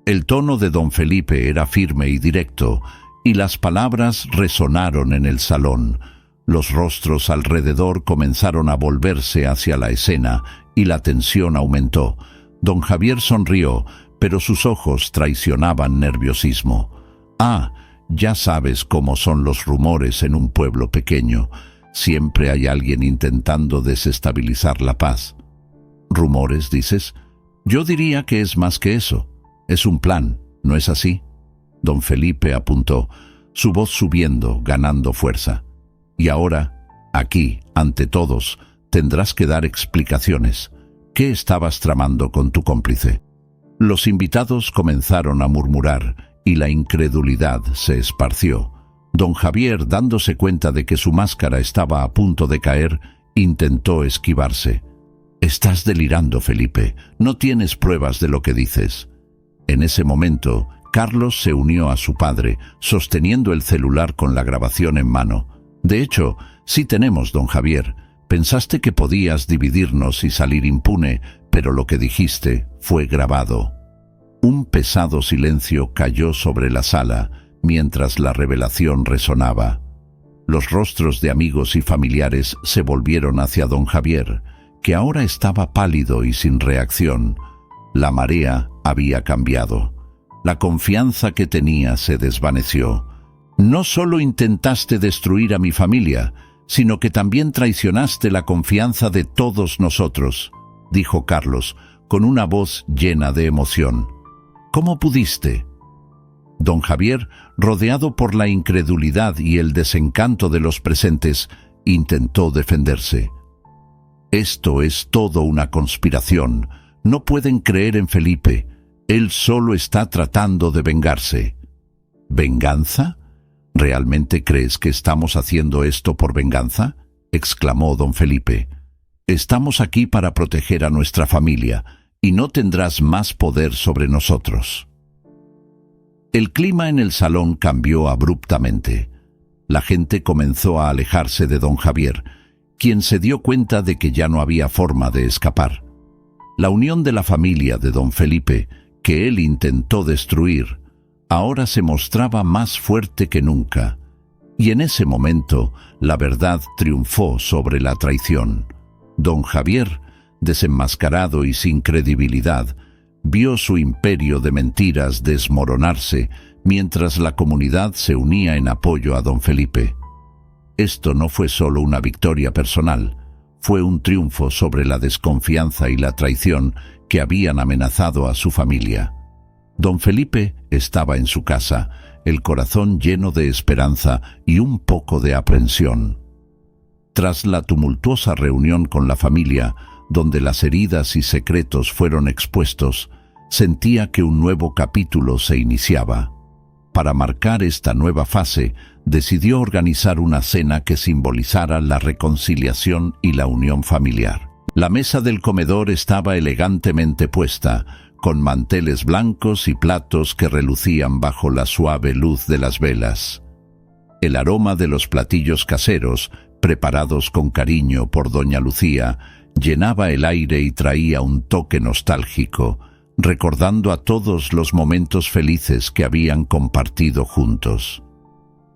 S1: El tono de don Felipe era firme y directo, y las palabras resonaron en el salón. Los rostros alrededor comenzaron a volverse hacia la escena y la tensión aumentó. Don Javier sonrió, pero sus ojos traicionaban nerviosismo. «Ah, ya sabes cómo son los rumores en un pueblo pequeño. Siempre hay alguien intentando desestabilizar la paz». «¿Rumores, dices? Yo diría que es más que eso. Es un plan, ¿no es así?». Don Felipe apuntó, su voz subiendo, ganando fuerza. «Y ahora, aquí, ante todos, tendrás que dar explicaciones. ¿Qué estabas tramando con tu cómplice?». Los invitados comenzaron a murmurar y la incredulidad se esparció. Don Javier, dándose cuenta de que su máscara estaba a punto de caer, intentó esquivarse. «Estás delirando, Felipe. No tienes pruebas de lo que dices». En ese momento, Carlos se unió a su padre, sosteniendo el celular con la grabación en mano. «De hecho, sí tenemos, don Javier. Pensaste que podías dividirnos y salir impune, pero lo que dijiste fue grabado». Un pesado silencio cayó sobre la sala mientras la revelación resonaba. Los rostros de amigos y familiares se volvieron hacia don Javier, que ahora estaba pálido y sin reacción. La marea había cambiado. La confianza que tenía se desvaneció. «No solo intentaste destruir a mi familia, sino que también traicionaste la confianza de todos nosotros», dijo Carlos, con una voz llena de emoción. «¿Cómo pudiste?». Don Javier, rodeado por la incredulidad y el desencanto de los presentes, intentó defenderse. «Esto es todo una conspiración. No pueden creer en Felipe. Él solo está tratando de vengarse». «¿Venganza? ¿Realmente crees que estamos haciendo esto por venganza?», exclamó don Felipe. «Estamos aquí para proteger a nuestra familia, y no tendrás más poder sobre nosotros». El clima en el salón cambió abruptamente. La gente comenzó a alejarse de don Javier, quien se dio cuenta de que ya no había forma de escapar. La unión de la familia de don Felipe, que él intentó destruir, ahora se mostraba más fuerte que nunca, y en ese momento la verdad triunfó sobre la traición. Don Javier, desenmascarado y sin credibilidad, vio su imperio de mentiras desmoronarse mientras la comunidad se unía en apoyo a don Felipe. Esto no fue solo una victoria personal, fue un triunfo sobre la desconfianza y la traición que habían amenazado a su familia. Don Felipe estaba en su casa, el corazón lleno de esperanza y un poco de aprensión. Tras la tumultuosa reunión con la familia, donde las heridas y secretos fueron expuestos, sentía que un nuevo capítulo se iniciaba. Para marcar esta nueva fase, decidió organizar una cena que simbolizara la reconciliación y la unión familiar. La mesa del comedor estaba elegantemente puesta, con manteles blancos y platos que relucían bajo la suave luz de las velas. El aroma de los platillos caseros, preparados con cariño por doña Lucía, llenaba el aire y traía un toque nostálgico, recordando a todos los momentos felices que habían compartido juntos.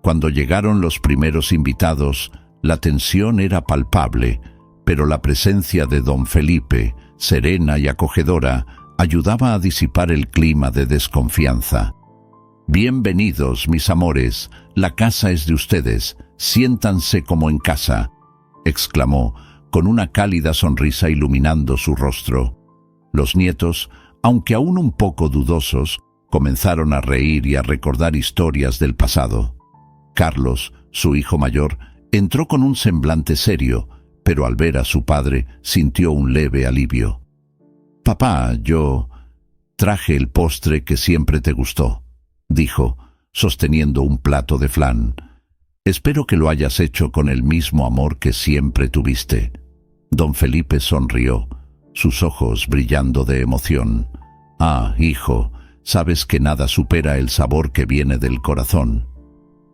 S1: Cuando llegaron los primeros invitados, la tensión era palpable, pero la presencia de don Felipe, serena y acogedora, ayudaba a disipar el clima de desconfianza. «Bienvenidos, mis amores, la casa es de ustedes, siéntanse como en casa», exclamó, con una cálida sonrisa iluminando su rostro. Los nietos, aunque aún un poco dudosos, comenzaron a reír y a recordar historias del pasado. Carlos, su hijo mayor, entró con un semblante serio, pero al ver a su padre sintió un leve alivio. «Papá, yo traje el postre que siempre te gustó», dijo, sosteniendo un plato de flan. «Espero que lo hayas hecho con el mismo amor que siempre tuviste». Don Felipe sonrió, sus ojos brillando de emoción. «Ah, hijo, sabes que nada supera el sabor que viene del corazón».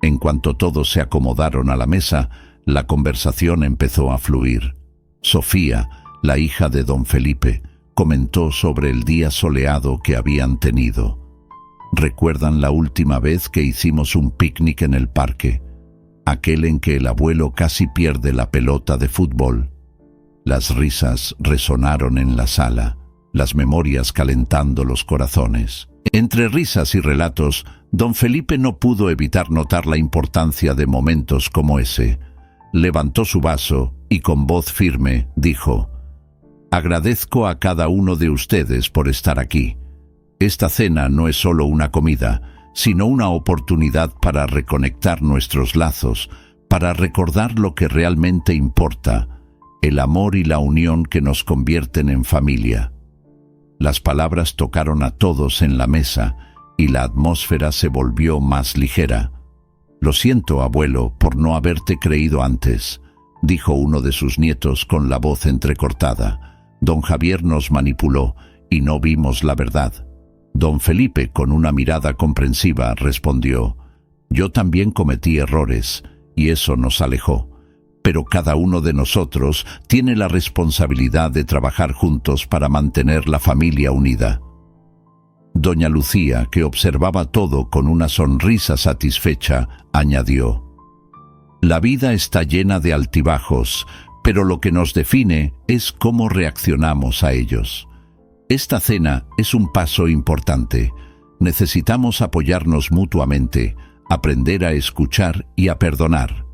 S1: En cuanto todos se acomodaron a la mesa, la conversación empezó a fluir. Sofía, la hija de don Felipe, comentó sobre el día soleado que habían tenido. «¿Recuerdan la última vez que hicimos un picnic en el parque? Aquel en que el abuelo casi pierde la pelota de fútbol». Las risas resonaron en la sala, las memorias calentando los corazones. Entre risas y relatos, don Felipe no pudo evitar notar la importancia de momentos como ese. Levantó su vaso y con voz firme dijo: «Agradezco a cada uno de ustedes por estar aquí. Esta cena no es solo una comida, sino una oportunidad para reconectar nuestros lazos, para recordar lo que realmente importa, el amor y la unión que nos convierten en familia». Las palabras tocaron a todos en la mesa y la atmósfera se volvió más ligera. «Lo siento, abuelo, por no haberte creído antes», dijo uno de sus nietos con la voz entrecortada. «Don Javier nos manipuló y no vimos la verdad». Don Felipe, con una mirada comprensiva, respondió: «Yo también cometí errores y eso nos alejó. Pero cada uno de nosotros tiene la responsabilidad de trabajar juntos para mantener la familia unida». Doña Lucía, que observaba todo con una sonrisa satisfecha, añadió: «La vida está llena de altibajos, pero lo que nos define es cómo reaccionamos a ellos. Esta cena es un paso importante. Necesitamos apoyarnos mutuamente, aprender a escuchar y a perdonar».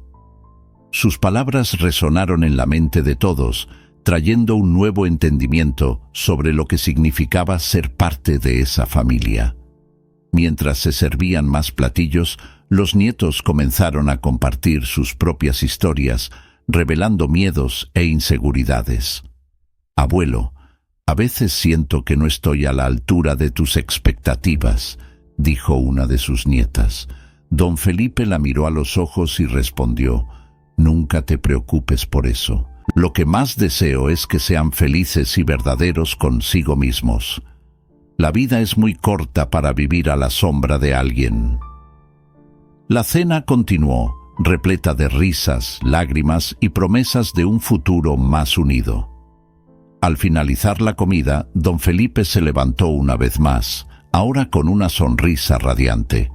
S1: Sus palabras resonaron en la mente de todos, trayendo un nuevo entendimiento sobre lo que significaba ser parte de esa familia. Mientras se servían más platillos, los nietos comenzaron a compartir sus propias historias, revelando miedos e inseguridades. «Abuelo, a veces siento que no estoy a la altura de tus expectativas», dijo una de sus nietas. Don Felipe la miró a los ojos y respondió: «Nunca te preocupes por eso. Lo que más deseo es que sean felices y verdaderos consigo mismos. La vida es muy corta para vivir a la sombra de alguien». La cena continuó, repleta de risas, lágrimas y promesas de un futuro más unido. Al finalizar la comida, don Felipe se levantó una vez más, ahora con una sonrisa radiante.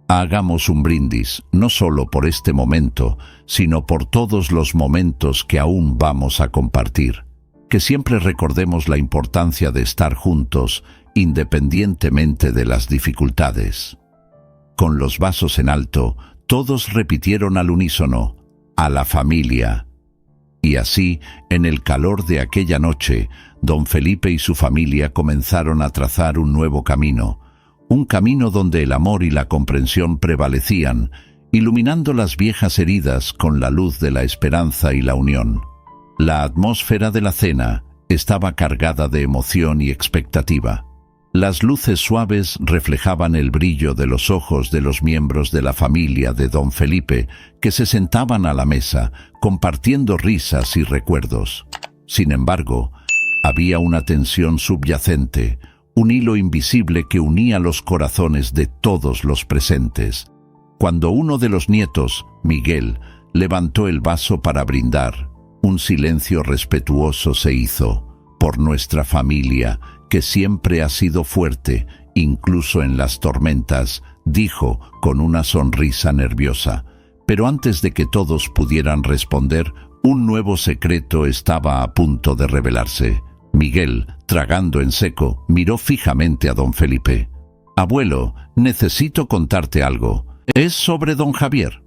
S1: «Hagamos un brindis, no solo por este momento, sino por todos los momentos que aún vamos a compartir. Que siempre recordemos la importancia de estar juntos, independientemente de las dificultades». Con los vasos en alto, todos repitieron al unísono: «A la familia». Y así, en el calor de aquella noche, don Felipe y su familia comenzaron a trazar un nuevo camino, un camino donde el amor y la comprensión prevalecían, iluminando las viejas heridas con la luz de la esperanza y la unión. La atmósfera de la cena estaba cargada de emoción y expectativa. Las luces suaves reflejaban el brillo de los ojos de los miembros de la familia de don Felipe, que se sentaban a la mesa, compartiendo risas y recuerdos. Sin embargo, había una tensión subyacente, un hilo invisible que unía los corazones de todos los presentes. Cuando uno de los nietos, Miguel, levantó el vaso para brindar, un silencio respetuoso se hizo. «Por nuestra familia, que siempre ha sido fuerte, incluso en las tormentas», dijo con una sonrisa nerviosa. Pero antes de que todos pudieran responder, un nuevo secreto estaba a punto de revelarse. Miguel, tragando en seco, miró fijamente a don Felipe. «Abuelo, necesito contarte algo. Es sobre don Javier».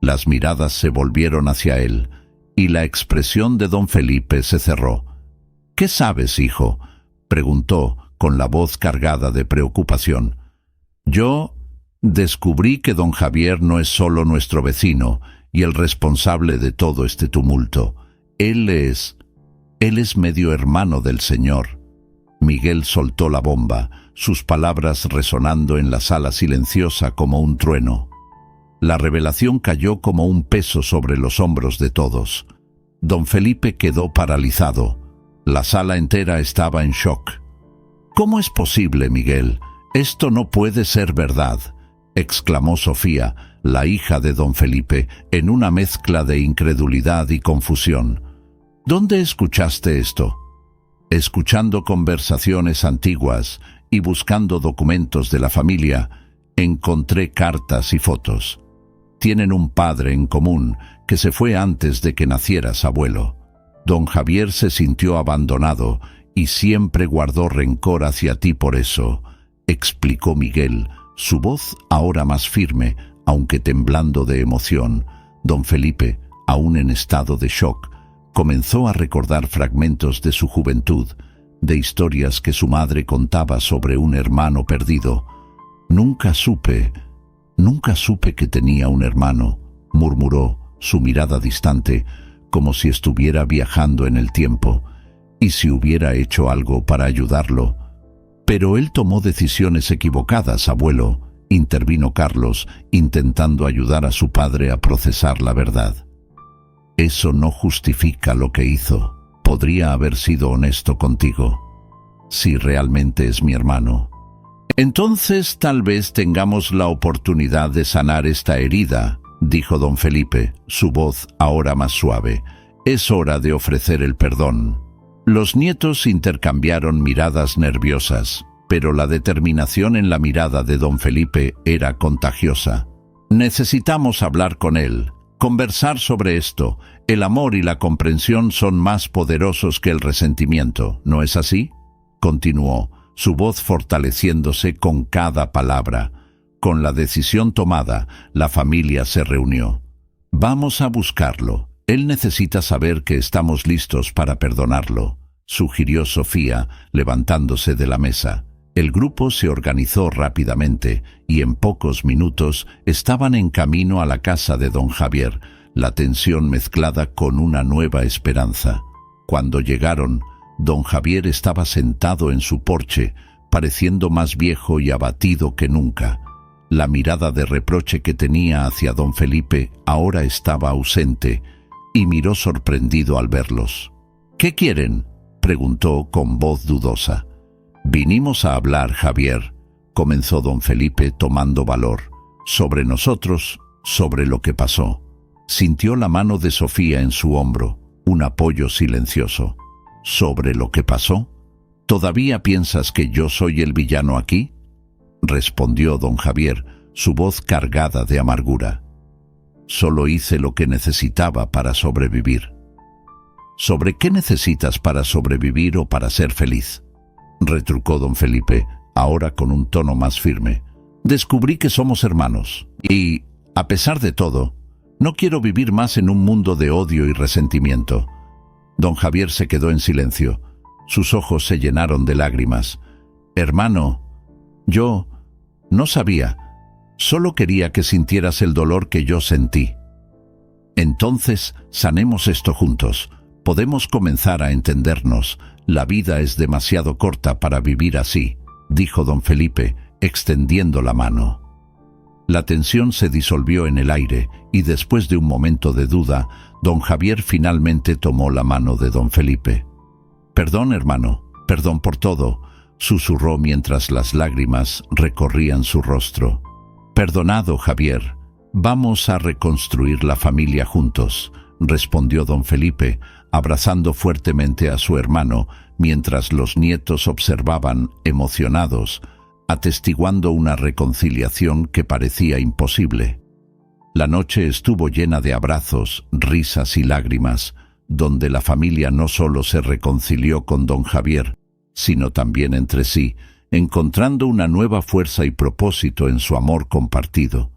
S1: Las miradas se volvieron hacia él, y la expresión de don Felipe se cerró. «¿Qué sabes, hijo?», preguntó con la voz cargada de preocupación. «Yo descubrí que don Javier no es solo nuestro vecino y el responsable de todo este tumulto. Él es medio hermano del Señor. Miguel soltó la bomba, sus palabras resonando en la sala silenciosa como un trueno. La revelación cayó como un peso sobre los hombros de todos. Don Felipe quedó paralizado. La sala entera estaba en shock. «¿Cómo es posible, Miguel? Esto no puede ser verdad», exclamó Sofía, la hija de don Felipe, en una mezcla de incredulidad y confusión. «¿Dónde escuchaste esto?» «Escuchando conversaciones antiguas y buscando documentos de la familia, encontré cartas y fotos. Tienen un padre en común que se fue antes de que nacieras, abuelo. Don Javier se sintió abandonado y siempre guardó rencor hacia ti por eso», explicó Miguel, su voz ahora más firme, aunque temblando de emoción. Don Felipe, aún en estado de shock, comenzó a recordar fragmentos de su juventud, de historias que su madre contaba sobre un hermano perdido. Nunca supe que tenía un hermano», murmuró, su mirada distante, como si estuviera viajando en el tiempo. «¿Y si hubiera hecho algo para ayudarlo?» «Pero él tomó decisiones equivocadas, abuelo», intervino Carlos, intentando ayudar a su padre a procesar la verdad. «Eso no justifica lo que hizo. Podría haber sido honesto contigo. Si realmente es mi hermano. Entonces tal vez tengamos la oportunidad de sanar esta herida», dijo don Felipe, su voz ahora más suave. «Es hora de ofrecer el perdón». Los nietos intercambiaron miradas nerviosas, pero la determinación en la mirada de don Felipe era contagiosa. «Necesitamos hablar con él, conversar sobre esto. El amor y la comprensión son más poderosos que el resentimiento, ¿no es así?», continuó, su voz fortaleciéndose con cada palabra. Con la decisión tomada, la familia se reunió. «Vamos a buscarlo. Él necesita saber que estamos listos para perdonarlo», sugirió Sofía, levantándose de la mesa. El grupo se organizó rápidamente y en pocos minutos estaban en camino a la casa de don Javier, la tensión mezclada con una nueva esperanza. Cuando llegaron, don Javier estaba sentado en su porche, pareciendo más viejo y abatido que nunca. La mirada de reproche que tenía hacia don Felipe ahora estaba ausente, y miró sorprendido al verlos. «¿Qué quieren?», preguntó con voz dudosa. «Vinimos a hablar, Javier», comenzó don Felipe tomando valor. «Sobre nosotros, sobre lo que pasó». Sintió la mano de Sofía en su hombro, un apoyo silencioso. «¿Sobre lo que pasó? ¿Todavía piensas que yo soy el villano aquí?», respondió don Javier, su voz cargada de amargura. «Solo hice lo que necesitaba para sobrevivir». «¿Sobre qué necesitas para sobrevivir o para ser feliz?», retrucó don Felipe, ahora con un tono más firme. «Descubrí que somos hermanos y, a pesar de todo, no quiero vivir más en un mundo de odio y resentimiento». Don Javier se quedó en silencio. Sus ojos se llenaron de lágrimas. «Hermano, yo no sabía. Solo quería que sintieras el dolor que yo sentí. Entonces, sanemos esto juntos. Podemos comenzar a entendernos. La vida es demasiado corta para vivir así», dijo don Felipe, extendiendo la mano. La tensión se disolvió en el aire y después de un momento de duda, don Javier finalmente tomó la mano de don Felipe. «Perdón, hermano, perdón por todo», susurró mientras las lágrimas recorrían su rostro. «Perdonado, Javier. Vamos a reconstruir la familia juntos», respondió don Felipe, abrazando fuertemente a su hermano, mientras los nietos observaban, emocionados, atestiguando una reconciliación que parecía imposible. La noche estuvo llena de abrazos, risas y lágrimas, donde la familia no solo se reconcilió con don Javier, sino también entre sí, encontrando una nueva fuerza y propósito en su amor compartido.